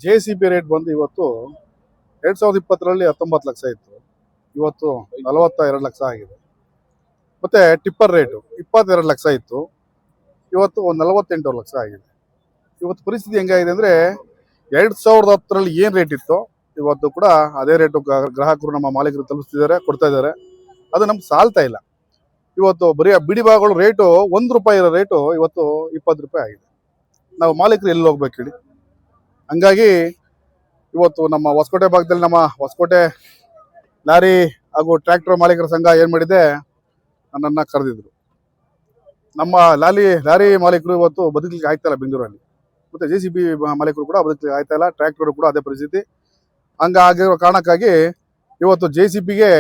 JCB rate ಬಂದು ಇವತ್ತು 2020ರಲ್ಲಿ 19 ಲಕ್ಷ ಇತ್ತು, ಇವತ್ತು 42 ಲಕ್ಷ ಆಗಿದೆ. ಮತ್ತೆ ಟಿಪ್ಪರ್ ರೇಟು 22 ಲಕ್ಷ ಇತ್ತು, ಇವತ್ತು 48 ಲಕ್ಷ ಆಗಿದೆ. ಇವತ್ತು ಪರಿಸ್ಥಿತಿ ಹೆಂಗಾಗಿದೆ ಅಂದರೆ 2010ರಲ್ಲಿ ಏನು ರೇಟ್ ಇತ್ತು ಇವತ್ತು ಕೂಡ ಅದೇ ರೇಟು ಗ್ರಾಹಕರು ನಮ್ಮ ಮಾಲೀಕರು ತಲುಪಿಸ್ತಿದ್ದಾರೆ, ಕೊಡ್ತಾ ಇದ್ದಾರೆ. ಅದು ನಮ್ಗೆ ಸಾಲ್ತಾ ಇಲ್ಲ. ಇವತ್ತು ಬರೀ ಬಿಡಿ ಭಾಗಗಳು ರೇಟು ₹1 ಇರೋ ರೇಟು ಇವತ್ತು ₹20 ಆಗಿದೆ. ನಾವು ಮಾಲೀಕರು ಎಲ್ಲಿ ಹೋಗ್ಬೇಕು ಹೇಳಿ? ಹಂಗಾಗಿ ಇವತ್ತು ನಮ್ಮ ಹೊಸಕೋಟೆ ಭಾಗದಲ್ಲಿ ನಮ್ಮ ಹೊಸಕೋಟೆ ಲಾರಿ ಹಾಗೂ ಟ್ರ್ಯಾಕ್ಟರ್ ಮಾಲೀಕರ ಸಂಘ ಏನು ಮಾಡಿದೆ, ನನ್ನನ್ನು ಕರೆದಿದ್ರು. ನಮ್ಮ ಲಾರಿ ಮಾಲೀಕರು ಇವತ್ತು ಬದುಕಲಿಕ್ಕೆ ಆಗ್ತಾ ಇಲ್ಲ ಬೆಂಗಳೂರಲ್ಲಿ, ಮತ್ತು JCB ಮಾಲೀಕರು ಕೂಡ ಬದುಕಲಿಕ್ಕೆ ಆಗ್ತಾ ಇಲ್ಲ, ಟ್ರ್ಯಾಕ್ಟರ್ ಕೂಡ ಅದೇ ಪರಿಸ್ಥಿತಿ. ಹಂಗಾಗಿರೋ ಕಾರಣಕ್ಕಾಗಿ ಇವತ್ತು JCBಗೆ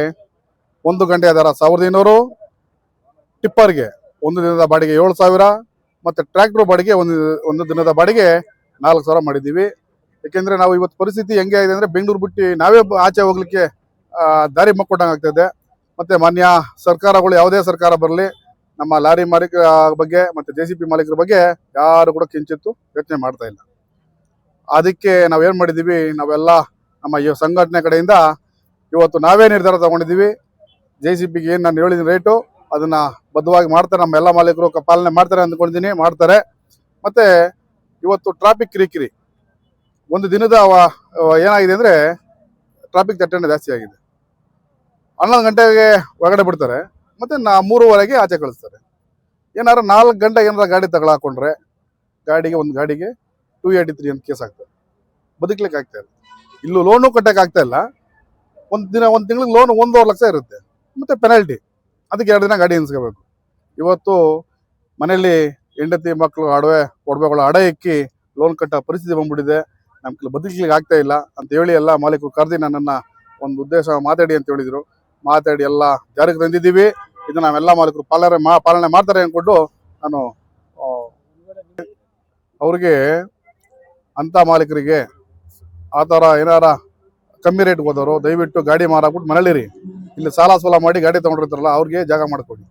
1 ಗಂಟೆ ದರ 1200, ಟಿಪ್ಪರ್ಗೆ 1 ದಿನದ ಬಾಡಿಗೆ 7000, ಮತ್ತು ಟ್ರ್ಯಾಕ್ಟರ್ ಬಾಡಿಗೆ ಒಂದು ದಿನದ ಬಾಡಿಗೆ 4000 ಮಾಡಿದ್ದೀವಿ. ಯಾಕೆಂದರೆ ನಾವು ಇವತ್ತು ಪರಿಸ್ಥಿತಿ ಹೆಂಗೆ ಆಗಿದೆ ಅಂದರೆ ಬೆಂಗಳೂರು ಬಿಟ್ಟು ನಾವೇ ಆಚೆ ಹೋಗ್ಲಿಕ್ಕೆ ದಾರಿ ಮಕ್ಕೊಟ್ಟಂಗೆ ಆಗ್ತಾಯಿದೆ. ಮತ್ತು ಮಾನ್ಯ ಸರ್ಕಾರಗಳು, ಯಾವುದೇ ಸರ್ಕಾರ ಬರಲಿ, ನಮ್ಮ ಲಾರಿ ಮಾಲೀಕರ ಬಗ್ಗೆ ಮತ್ತು JCB ಮಾಲೀಕರ ಬಗ್ಗೆ ಯಾರು ಕೂಡ ಕಿಂಚಿತ್ತು ಯೋಚನೆ ಮಾಡ್ತಾ ಇಲ್ಲ. ಅದಕ್ಕೆ ನಾವೇನು ಮಾಡಿದ್ದೀವಿ, ನಾವೆಲ್ಲ ನಮ್ಮ ಈ ಸಂಘಟನೆ ಕಡೆಯಿಂದ ಇವತ್ತು ನಾವೇ ನಿರ್ಧಾರ ತಗೊಂಡಿದ್ದೀವಿ. JCBಗೆ ಏನು ನಾನು ಹೇಳಿದ ರೇಟು ಅದನ್ನು ಬದ್ಧವಾಗಿ ಮಾಡ್ತಾರೆ, ನಮ್ಮ ಎಲ್ಲ ಮಾಲೀಕರು ಪಾಲನೆ ಮಾಡ್ತಾರೆ ಅಂದ್ಕೊಂಡಿದ್ದೀನಿ, ಮಾಡ್ತಾರೆ. ಮತ್ತು ಇವತ್ತು ಟ್ರಾಫಿಕ್ ಕಿರಿಕಿರಿ ಒಂದು ದಿನದ ಏನಾಗಿದೆ ಅಂದರೆ ಟ್ರಾಫಿಕ್ ದಟ್ಟಣೆ ಜಾಸ್ತಿ ಆಗಿದೆ. 11 ಗಂಟೆಗೆ ಹೊರಗಡೆ ಬಿಡ್ತಾರೆ, ಮತ್ತು 3:15ಗೆ ಆಚೆ ಕಳಿಸ್ತಾರೆ. ಏನಾದ್ರು 4 ಗಂಟೆಗೆ ಏನಾರು ಗಾಡಿ ತಗೊಳಾಕೊಂಡ್ರೆ ಒಂದು ಗಾಡಿಗೆ 283 ಅಂತ ಕೇಸ್ ಆಗ್ತದೆ. ಬದುಕಲಿಕ್ಕೆ ಆಗ್ತಾ ಇಲ್ಲ. ಇಲ್ಲೂ ಲೋನು ಕಟ್ಟಕ್ಕೆ ಆಗ್ತಾ ಇಲ್ಲ. ಒಂದು ತಿಂಗಳಿಗೆ ಲೋನ್ 1.5 ಲಕ್ಷ ಇರುತ್ತೆ, ಮತ್ತು ಪೆನಾಲ್ಟಿ. ಅದಕ್ಕೆ 2 ದಿನ ಗಾಡಿ ನಿಲ್ಸ್ಕೋಬೇಕು. ಇವತ್ತು ಮನೆಯಲ್ಲಿ ಹೆಂಡತಿ ಮಕ್ಕಳು ಒಡವೆಗಳು ಅಡ ಇಕ್ಕಿ ಲೋನ್ ಕಟ್ಟೋ ಪರಿಸ್ಥಿತಿ ಬಂದ್ಬಿಟ್ಟಿದೆ. ನಮ್ಗೆ ಬದುಕಲಿಕ್ಕೆ ಆಗ್ತಾ ಇಲ್ಲ ಅಂತ ಹೇಳಿ ಎಲ್ಲ ಮಾಲೀಕರು ಕರೆದು ನನ್ನನ್ನು ಒಂದು ಉದ್ದೇಶ ಮಾತಾಡಿ ಅಂತ ಹೇಳಿದರು. ಮಾತಾಡಿ ಎಲ್ಲ ಜಾರಿಗೆ ತಂದಿದ್ದೀವಿ. ಇದು ನಾವೆಲ್ಲ ಮಾಲೀಕರು ಪಾಲನೆ ಮಾಡ್ತಾರೆ ಅಂದ್ಕೊಂಡು ನಾನು ಅವ್ರಿಗೆ, ಅಂಥ ಮಾಲೀಕರಿಗೆ ಆ ಥರ ಏನಾರ ಕಮ್ಮಿ ರೇಟ್ಗೆ ಹೋದವರು ದಯವಿಟ್ಟು ಗಾಡಿ ಮಾರಾಕ್ಬಿಟ್ಟು ಮನೇಲಿರಿ. ಇಲ್ಲಿ ಸಾಲ ಮಾಡಿ ಗಾಡಿ ತೊಗೊಂಡಿರ್ತಾರಲ್ಲ ಅವ್ರಿಗೆ ಜಾಗ ಮಾಡಿಕೊಡಿ.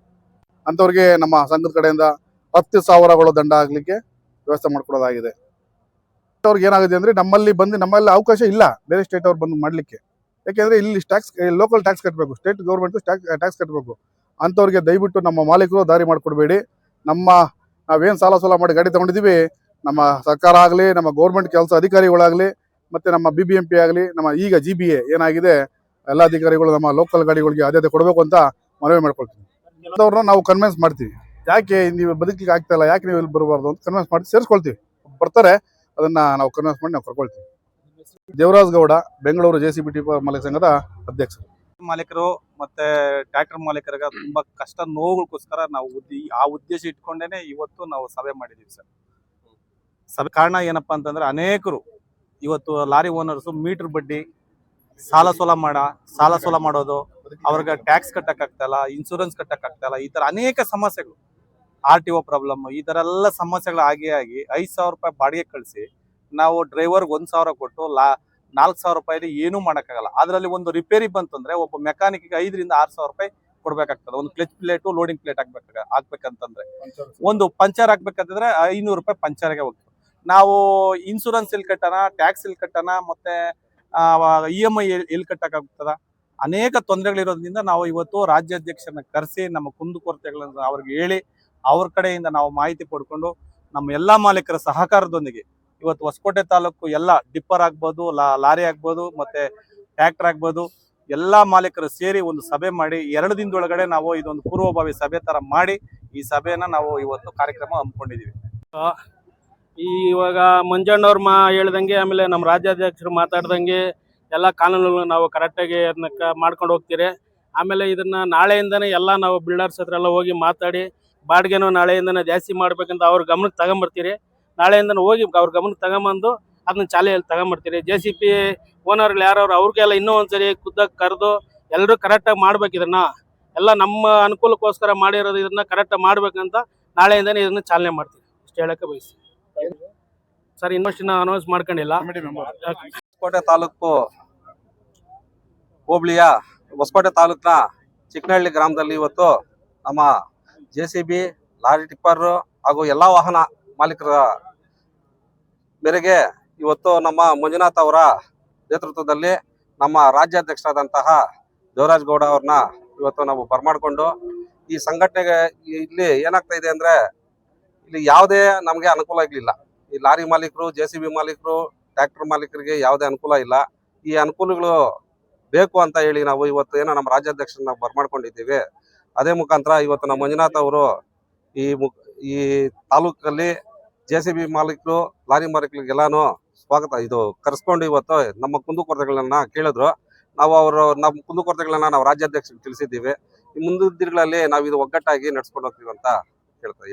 ಅಂಥವ್ರಿಗೆ ನಮ್ಮ ಸಂಘದ ಕಡೆಯಿಂದ 10,000 ದಂಡ ಆಗಲಿಕ್ಕೆ ವ್ಯವಸ್ಥೆ ಮಾಡ್ಕೊಡೋದಾಗಿದೆ. ಅವ್ರಿಗೆ ಏನಾಗಿದೆ ಅಂದರೆ ನಮ್ಮಲ್ಲಿ ಅವಕಾಶ ಇಲ್ಲ ಬೇರೆ ಸ್ಟೇಟ್ ಅವ್ರು ಬಂದು ಮಾಡಲಿಕ್ಕೆ. ಯಾಕೆಂದರೆ ಇಲ್ಲಿ ಲೋಕಲ್ ಟ್ಯಾಕ್ಸ್ ಕಟ್ಟಬೇಕು, ಸ್ಟೇಟ್ ಗೌರ್ಮೆಂಟು ಟ್ಯಾಕ್ಸ್ ಕಟ್ಟಬೇಕು. ಅಂಥವ್ರಿಗೆ ದಯವಿಟ್ಟು ನಮ್ಮ ಮಾಲೀಕರು ದಾರಿ ಮಾಡಿಕೊಡ್ಬೇಡಿ. ನಾವೇನು ಸಾಲ ಮಾಡಿ ಗಾಡಿ ತೊಗೊಂಡಿದ್ದೀವಿ, ನಮ್ಮ ಸರ್ಕಾರ ಆಗಲಿ, ನಮ್ಮ ಗೌರ್ಮೆಂಟ್ ಕೆಲಸ ಅಧಿಕಾರಿಗಳಾಗಲಿ, ಮತ್ತು ನಮ್ಮ BBMP ಆಗಲಿ, ನಮ್ಮ ಈಗ GBA ಏನಾಗಿದೆ, ಎಲ್ಲ ಅಧಿಕಾರಿಗಳು ನಮ್ಮ ಲೋಕಲ್ ಗಾಡಿಗಳಿಗೆ ಆದ್ಯತೆ ಕೊಡಬೇಕು ಅಂತ ಮನವಿ ಮಾಡ್ಕೊಳ್ತೀವಿ. ಅಂಥವ್ರನ್ನ ನಾವು ಕನ್ವಿನ್ಸ್ ಮಾಡ್ತೀವಿ. ಯಾಕೆ ನೀವು ಬದುಕಲಿಕ್ಕೆ ಆಗ್ತಾ ಇಲ್ಲ, ಯಾಕೆ ನೀವು ಇಲ್ಲಿ ಬರಬಾರ್ದು ಅಂತ ಕನ್ವಿನ್ಸ್ ಮಾಡಿ ಸೇರಿಸ್ಕೊಳ್ತೀವಿ. ಬರ್ತಾರೆ, ಅದನ್ನು ನಾವು ಕನ್ವಿನ್ಸ್ ಮಾಡಿ ನಾವು ಕರ್ಕೊಳ್ತೀವಿ. ದೇವರಾಜ್ ಗೌಡ, ಬೆಂಗಳೂರು JCB ಟಿಪ್ಪರ್ ಮಾಲೀಕ ಸಂಘದ ಅಧ್ಯಕ್ಷರು. ಮಾಲೀಕರು ಮತ್ತೆ ಟ್ರ್ಯಾಕ್ಟರ್ ಮಾಲೀಕರಿಗೆ ತುಂಬಾ ಕಷ್ಟ ನೋವುಗೋಸ್ಕರ ನಾವು ಆ ಉದ್ದೇಶ ಇಟ್ಕೊಂಡೇನೆ ಇವತ್ತು ನಾವು ಸಭೆ ಮಾಡಿದೀವಿ ಸರ್. ಸಭೆ ಕಾರಣ ಏನಪ್ಪಾ ಅಂತಂದ್ರೆ, ಅನೇಕರು ಇವತ್ತು ಲಾರಿ ಓನರ್ಸ್ ಮೀಟರ್ ಬಡ್ಡಿ, ಸಾಲ ಸೋಲ ಮಾಡೋದು, ಅವ್ರಿಗೆ ಟ್ಯಾಕ್ಸ್ ಕಟ್ಟಕ್ ಆಗ್ತಾ ಇಲ್ಲ, ಇನ್ಶೂರೆನ್ಸ್ ಕಟ್ಟಕ್ ಆಗ್ತಾ ಇಲ್ಲ, ಈ ತರ ಅನೇಕ ಸಮಸ್ಯೆಗಳು, RTO ಪ್ರಾಬ್ಲಮ್, ಈ ತರ ಎಲ್ಲ ಸಮಸ್ಯೆಗಳು ಆಗಿ 5,000 ರೂಪಾಯಿ ಬಾಡಿಗೆ ಕಳಿಸಿ ನಾವು ಡ್ರೈವರ್ಗೆ 1,000 ಕೊಟ್ಟು 4,000 ರೂಪಾಯಿ ಏನೂ ಮಾಡೋಕ್ಕಾಗಲ್ಲ. ಅದರಲ್ಲಿ ಒಂದು ರಿಪೇರಿ ಬಂತಂದ್ರೆ ಒಬ್ಬ ಮೆಕ್ಯಾನಿಕ್ಗೆ 5,000 ರಿಂದ 6,000 ರೂಪಾಯಿ ಕೊಡ್ಬೇಕಾಗ್ತದೆ. ಒಂದು ಕ್ಲಚ್ ಪ್ಲೇಟು, ಲೋಡಿಂಗ್ ಪ್ಲೇಟ್ ಹಾಕ್ಬೇಕಂತಂದ್ರೆ, ಒಂದು ಪಂಚರ್ ಹಾಕ್ಬೇಕಂತಂದ್ರೆ 500 ರೂಪಾಯಿ ಪಂಚರ್ಗೆ ಹೋಗ್ತದೆ. ನಾವು ಇನ್ಶೂರೆನ್ಸ್ ಎಲ್ಲಿ ಕಟ್ಟೋಣ, ಟ್ಯಾಕ್ಸ್ ಎಲ್ಲಿ ಕಟ್ಟೋಣ, ಮತ್ತೆ EMI ಎಲ್ಲಿ ಕಟ್ಟಕ್ಕಾಗ್ತದ, ಅನೇಕ ತೊಂದರೆಗಳಿರೋದ್ರಿಂದ ನಾವು ಇವತ್ತು ರಾಜ್ಯಾಧ್ಯಕ್ಷರನ್ನ ಕರೆಸಿ ನಮ್ಮ ಕುಂದುಕೊರತೆಗಳನ್ನು ಅವ್ರಿಗೆ ಹೇಳಿ, ಅವ್ರ ಕಡೆಯಿಂದ ನಾವು ಮಾಹಿತಿ ಪಡ್ಕೊಂಡು ನಮ್ಮ ಎಲ್ಲಾ ಮಾಲೀಕರ ಸಹಕಾರದೊಂದಿಗೆ ಇವತ್ತು ಹೊಸಕೋಟೆ ತಾಲೂಕು ಎಲ್ಲ ಡಿಪ್ಪರ್ ಆಗ್ಬೋದು, ಲಾರಿ ಆಗ್ಬೋದು, ಮತ್ತೆ ಟ್ರ್ಯಾಕ್ಟರ್ ಆಗ್ಬೋದು, ಎಲ್ಲಾ ಮಾಲೀಕರು ಸೇರಿ ಒಂದು ಸಭೆ ಮಾಡಿ 2 ದಿನದೊಳಗಡೆ ನಾವು ಇದೊಂದು ಪೂರ್ವಭಾವಿ ಸಭೆ ತರ ಮಾಡಿ ಈ ಸಭೆಯನ್ನ ನಾವು ಇವತ್ತು ಕಾರ್ಯಕ್ರಮ ಹಮ್ಮಿಕೊಂಡಿದೀವಿ. ಇವಾಗ ಮಂಜಣ್ಣವ್ರು ಹೇಳ್ದಂಗೆ, ಆಮೇಲೆ ನಮ್ಮ ರಾಜ್ಯಾಧ್ಯಕ್ಷರು ಮಾತಾಡ್ದಂಗೆ ಎಲ್ಲ ಕಾನೂನುಗಳು ನಾವು ಕರೆಕ್ಟಾಗಿ ಅದನ್ನ ಮಾಡ್ಕೊಂಡು ಹೋಗ್ತೀರಿ. ಆಮೇಲೆ ಇದನ್ನ ನಾಳೆಯಿಂದನೇ ಎಲ್ಲ ನಾವು ಬಿಲ್ಡರ್ಸ್ ಹತ್ರ ಎಲ್ಲ ಹೋಗಿ ಮಾತಾಡಿ ಬಾಡಿಗೆನೂ ನಾಳೆಯಿಂದನೇ ಜಾಸ್ತಿ ಮಾಡ್ಬೇಕಂತ ಅವ್ರ ಗಮನಕ್ಕೆ ತಗೊಂಬರ್ತೀರಿ. ನಾಳೆಯಿಂದನೂ ಹೋಗಿ ಅವ್ರ ಗಮನಕ್ಕೆ ತಗೊಂಬಂದು ಅದನ್ನ ಚಾಲೆಯಲ್ಲಿ ತಗೊಂಬರ್ತೀರಿ. JCB ಓನರ್ಗಳು ಯಾರವ್ರು ಅವ್ರಿಗೆಲ್ಲ ಇನ್ನೂ ಒಂದ್ಸರಿ ಖುದ್ದಾಗಿ ಕರೆದು ಎಲ್ಲರೂ ಕರೆಕ್ಟಾಗಿ ಮಾಡ್ಬೇಕು. ಇದನ್ನ ಎಲ್ಲ ನಮ್ಮ ಅನುಕೂಲಕ್ಕೋಸ್ಕರ ಮಾಡಿರೋದು, ಇದನ್ನ ಕರೆಕ್ಟಾಗಿ ಮಾಡ್ಬೇಕಂತ ನಾಳೆಯಿಂದನೇ ಇದನ್ನ ಚಾಲನೆ ಮಾಡ್ತೀವಿ. ಇಷ್ಟು ಹೇಳಕ್ಕೆ ಬಯಸ್ತೀವಿ ಸರ್. ಇನ್ನಷ್ಟು ಅನೌನ್ಸ್ ಮಾಡ್ಕೊಂಡಿಲ್ಲ. ಹೊಸಕೋಟೆ ತಾಲೂಕು ಹೋಬಳಿಯ ಹೊಸಕೋಟೆ ತಾಲೂಕಿನ ಚಿಕ್ಕನಹಳ್ಳಿ ಗ್ರಾಮದಲ್ಲಿ ಇವತ್ತು ನಮ್ಮ JCB, ಲಾರಿ ಟಿಪ್ಪರ್ ಹಾಗೂ ಎಲ್ಲಾ ವಾಹನ ಮಾಲೀಕರ ಮೇರೆಗೆ ಇವತ್ತು ನಮ್ಮ ಮಂಜುನಾಥ್ ಅವರ ನೇತೃತ್ವದಲ್ಲಿ ನಮ್ಮ ರಾಜ್ಯಾಧ್ಯಕ್ಷರಾದಂತಹ ದೇವರಾಜ್ ಗೌಡ ಅವ್ರನ್ನ ಇವತ್ತು ನಾವು ಬರಮಾಡ್ಕೊಂಡು ಈ ಸಂಘಟನೆಗೆ ಇಲ್ಲಿ ಏನಾಗ್ತಾ ಇದೆ ಅಂದ್ರೆ ಇಲ್ಲಿ ಯಾವುದೇ ನಮಗೆ ಅನುಕೂಲ ಇರ್ಲಿಲ್ಲ. ಈ ಲಾರಿ ಮಾಲೀಕರು, JCB ಮಾಲೀಕರು, ಟ್ರ್ಯಾಕ್ಟರ್ ಮಾಲೀಕರಿಗೆ ಯಾವುದೇ ಅನುಕೂಲ ಇಲ್ಲ. ಈ ಅನುಕೂಲಗಳು ಬೇಕು ಅಂತ ಹೇಳಿ ನಾವು ಇವತ್ತು ಏನೋ ನಮ್ಮ ರಾಜ್ಯಾಧ್ಯಕ್ಷರನ್ನ ಬರಮಾಡ್ಕೊಂಡಿದ್ದೀವಿ. ಅದೇ ಮುಖಾಂತರ ಇವತ್ತು ನಮ್ಮ ಮಂಜುನಾಥ್ ಅವರು ಈ ತಾಲೂಕಲ್ಲಿ JCB ಮಾಲೀಕರು, ಲಾರಿ ಮಾಲೀಕರಿಗೆಲ್ಲಾನು ಕರೆಸ್ಕೊಂಡು ಇವತ್ತು ನಮ್ಮ ಕುಂದುಕೊರತೆಗಳನ್ನ ಕೇಳಿದ್ರು. ನಾವು ನಮ್ಮ ಕುಂದುಕೊರತೆಗಳನ್ನ ನಾವು ರಾಜ್ಯಾಧ್ಯಕ್ಷರಿಗೆ ತಿಳಿಸಿದ್ದೀವಿ. ಈ ಮುಂದಿನ ದಿನಗಳಲ್ಲಿ ನಾವು ಇದು ಒಗ್ಗಟ್ಟಾಗಿ ನಡ್ಸ್ಕೊಂಡು ಹೋಗ್ತೀವಿ ಅಂತ ಹೇಳ್ತಾ